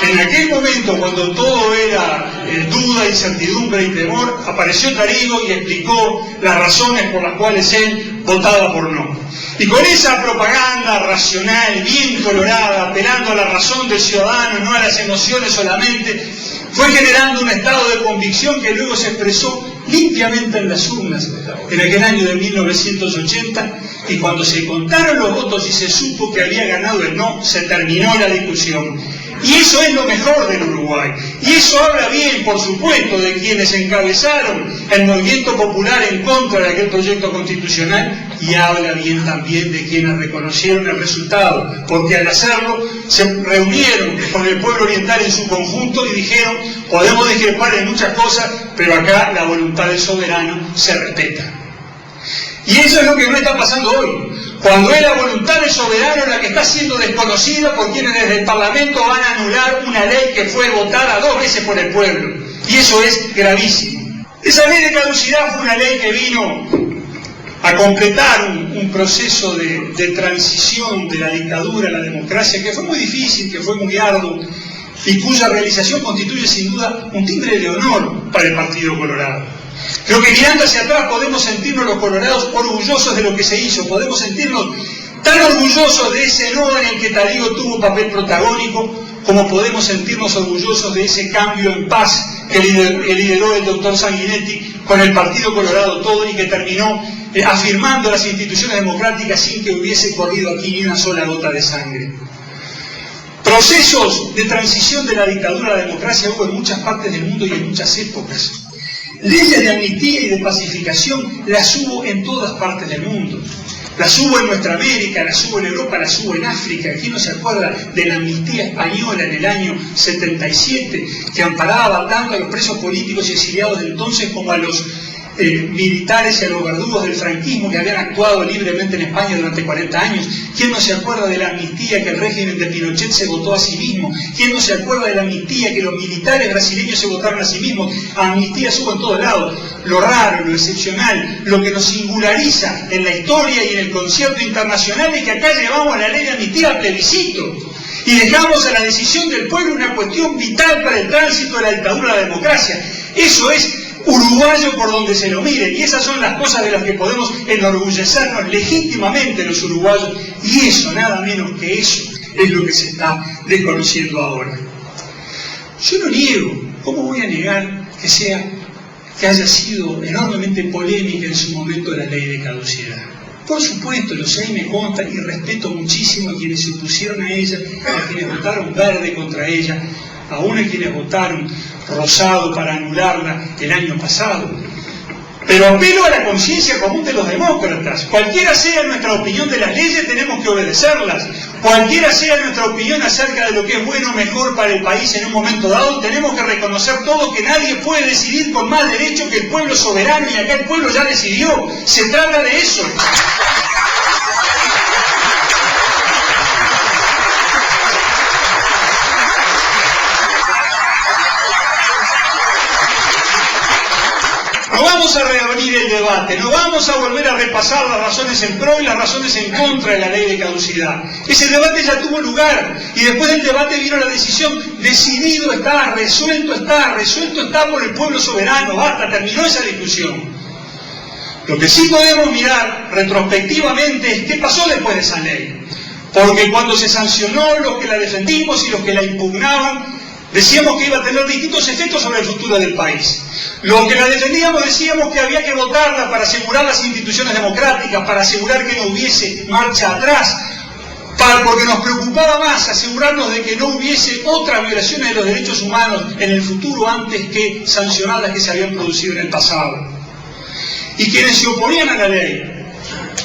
En aquel momento, cuando todo era duda, incertidumbre y temor, apareció Tarigo y explicó las razones por las cuales él votaba por no. Y con esa propaganda racional, bien colorada, apelando a la razón del ciudadano, no a las emociones solamente, fue generando un estado de convicción que luego se expresó limpiamente en las urnas en aquel año de 1980, y cuando se contaron los votos y se supo que había ganado el no, se terminó la discusión. Y eso es lo mejor del Uruguay. Y eso habla bien, por supuesto, de quienes encabezaron el movimiento popular en contra de aquel proyecto constitucional, y habla bien también de quienes reconocieron el resultado, porque al hacerlo se reunieron con el pueblo oriental en su conjunto y dijeron: podemos discrepar en muchas cosas, pero acá la voluntad del soberano se respeta. Y eso es lo que no está pasando hoy, cuando es la voluntad del soberano la que está siendo desconocida por quienes desde el Parlamento van a anular una ley que fue votada 2 veces por el pueblo. Y eso es gravísimo. Esa ley de caducidad fue una ley que vino a completar un proceso de transición de la dictadura a la democracia, que fue muy difícil, que fue muy arduo, y cuya realización constituye sin duda un timbre de honor para el Partido Colorado. Creo que mirando hacia atrás podemos sentirnos los colorados orgullosos de lo que se hizo, podemos sentirnos tan orgullosos de ese no en el que Tarigo tuvo un papel protagónico, como podemos sentirnos orgullosos de ese cambio en paz que lideró el doctor Sanguinetti con el Partido Colorado todo, y que terminó afirmando las instituciones democráticas sin que hubiese corrido aquí ni una sola gota de sangre. Procesos de transición de la dictadura a la democracia hubo en muchas partes del mundo y en muchas épocas. Leyes de amnistía y de pacificación las hubo en todas partes del mundo. Las hubo en nuestra América, las hubo en Europa, las hubo en África. ¿Quién no se acuerda de la amnistía española en el año 77, que amparaba tanto a los presos políticos y exiliados de entonces como a los militares y a los verdugos del franquismo que habían actuado libremente en España durante 40 años? ¿Quién no se acuerda de la amnistía que el régimen de Pinochet se votó a sí mismo? ¿Quién no se acuerda de la amnistía que los militares brasileños se votaron a sí mismos? Amnistías hubo en todos lados. Lo raro, lo excepcional, lo que nos singulariza en la historia y en el concierto internacional es que acá llevamos la ley de amnistía a plebiscito y dejamos a la decisión del pueblo una cuestión vital para el tránsito de la dictadura a la democracia. Eso es uruguayo por donde se lo mire, y esas son las cosas de las que podemos enorgullecernos legítimamente los uruguayos, y eso, nada menos que eso, es lo que se está desconociendo ahora. Yo no niego, ¿cómo voy a negar que haya sido enormemente polémica en su momento la ley de caducidad? Por supuesto, lo sé y me consta, y respeto muchísimo a quienes se opusieron a ella, a quienes votaron verde contra ella, aún a quienes votaron rosado para anularla el año pasado. Pero apelo a la conciencia común de los demócratas. Cualquiera sea nuestra opinión de las leyes, tenemos que obedecerlas. Cualquiera sea nuestra opinión acerca de lo que es bueno o mejor para el país en un momento dado, tenemos que reconocer todos que nadie puede decidir con más derecho que el pueblo soberano, y acá el pueblo ya decidió. Se trata de eso. No vamos a reabrir el debate, no vamos a volver a repasar las razones en pro y las razones en contra de la ley de caducidad. Ese debate ya tuvo lugar, y después del debate vino la decisión. Decidido está, resuelto está por el pueblo soberano. Basta, terminó esa discusión. Lo que sí podemos mirar retrospectivamente es qué pasó después de esa ley. Porque cuando se sancionó, los que la defendimos y los que la impugnaban, decíamos que iba a tener distintos efectos sobre el futuro del país. Los que la defendíamos decíamos que había que votarla para asegurar las instituciones democráticas, para asegurar que no hubiese marcha atrás, porque nos preocupaba más asegurarnos de que no hubiese otras violaciones de los derechos humanos en el futuro antes que sancionar las que se habían producido en el pasado. Y quienes se oponían a la ley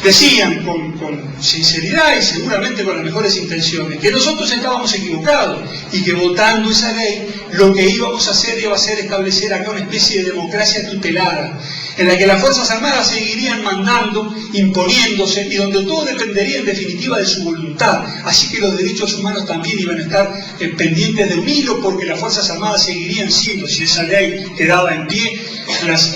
decían con sinceridad y seguramente con las mejores intenciones que nosotros estábamos equivocados y que votando esa ley lo que íbamos a hacer iba a ser establecer acá una especie de democracia tutelada, en la que las Fuerzas Armadas seguirían mandando, imponiéndose, y donde todo dependería en definitiva de su voluntad. Así que los derechos humanos también iban a estar pendientes de un hilo, porque las Fuerzas Armadas seguirían siendo, si esa ley quedaba en pie, las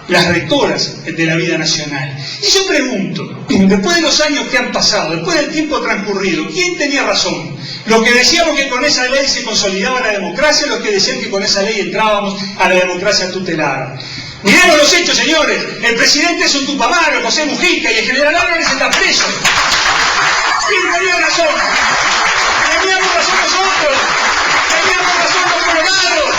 las rectoras de la vida nacional. Y yo pregunto, después de los años que han pasado, después del tiempo transcurrido, ¿quién tenía razón? Los que decíamos que con esa ley se consolidaba la democracia, los que decían que con esa ley entrábamos a la democracia tutelada. Miremos los hechos, señores. El presidente es un tupamaro, José Mujica, y el general Álvarez está preso. ¿Quién tenía razón? Teníamos razón nosotros. Teníamos razón los colorados.